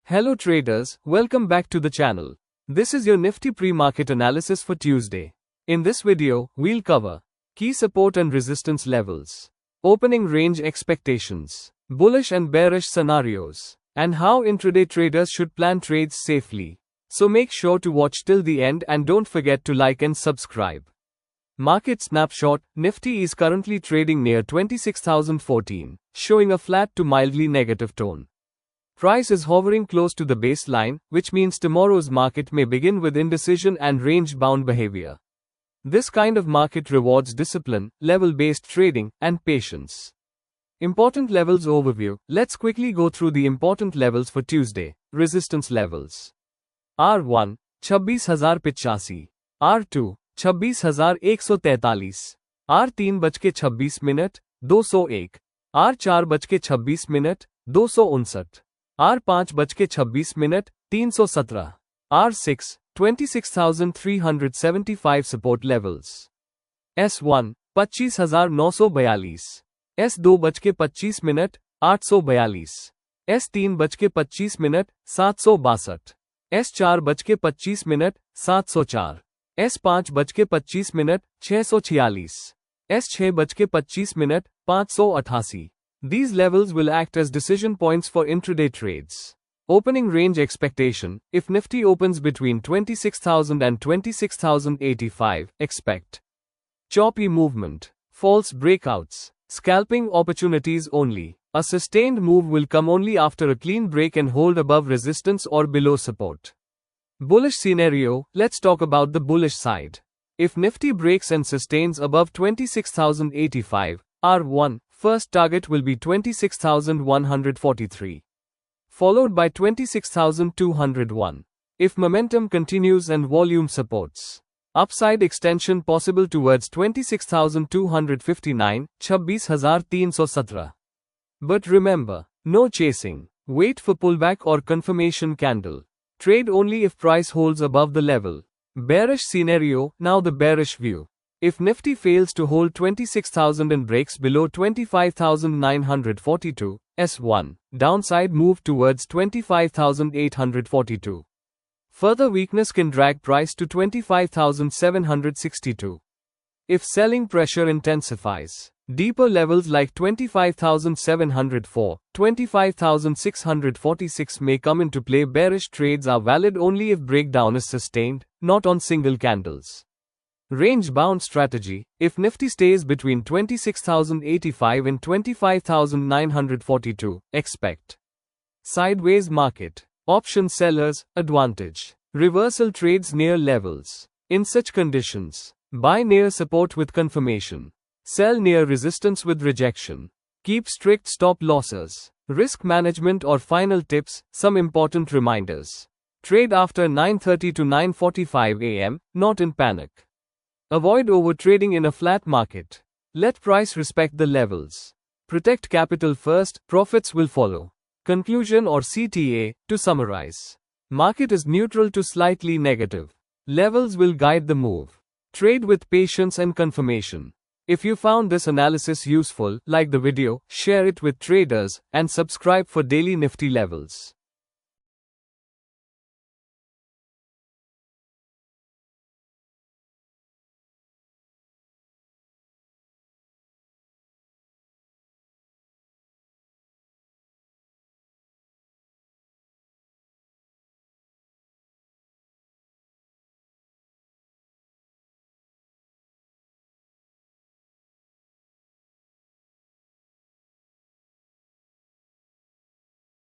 Hello traders, welcome back to the channel. This is your Nifty pre-market analysis for Tuesday. In this video, we'll cover key support and resistance levels, opening range expectations, bullish and bearish scenarios, and how intraday traders should plan trades safely. So make sure to watch till the end and don't forget to like and subscribe. Market snapshot: Nifty is currently trading near 26,014, showing a flat to mildly negative tone. Price is hovering close to the baseline, which means tomorrow's market may begin with indecision and range-bound behavior. This kind of market rewards discipline, level-based trading, and patience. Important levels overview. Let's quickly go through the important levels for Tuesday. Resistance levels: R1 26,085, R2 26,143, R3 26:26, 201, R4 26:26, 259, R5 26:26, 317, R6 26,375 support levels. S1 25,942, S2 25:25, 842, S3 25:25, 762, S4 25:25, 704, S5 25:25, 646, S6 25:25, 588. These levels will act as decision points for intraday trades. Opening range expectation: if Nifty opens between 26,000 and 26,085, expect choppy movement, false breakouts, scalping opportunities only. A sustained move will come only after a clean break and hold above resistance or below support. Bullish scenario: let's talk about the bullish side. If Nifty breaks and sustains above 26,085, R1, first target will be 26,143, followed by 26,201. If momentum continues and volume supports, upside extension possible towards 26,259, 26,317. But remember, no chasing. Wait for pullback or confirmation candle. Trade only if price holds above the level. Bearish scenario: now the bearish view. If Nifty fails to hold 26,000 and breaks below 25,942, S1, downside move towards 25,842. Further weakness can drag price to 25,762. If selling pressure intensifies, deeper levels like 25,704, 25,646 may come into play. Bearish trades are valid only if breakdown is sustained, not on single candles. Range-bound strategy: if Nifty stays between 26,085 and 25,942, expect sideways market. Option sellers, advantage. Reversal trades near levels. In such conditions, buy near support with confirmation. Sell near resistance with rejection. Keep strict stop losses. Risk management or final tips: some important reminders. Trade after 9:30 to 9:45 am, not in panic. Avoid overtrading in a flat market. Let price respect the levels. Protect capital first, profits will follow. Conclusion or CTA: to summarize, market is neutral to slightly negative. Levels will guide the move. Trade with patience and confirmation. If you found this analysis useful, like the video, share it with traders, and subscribe for daily Nifty levels.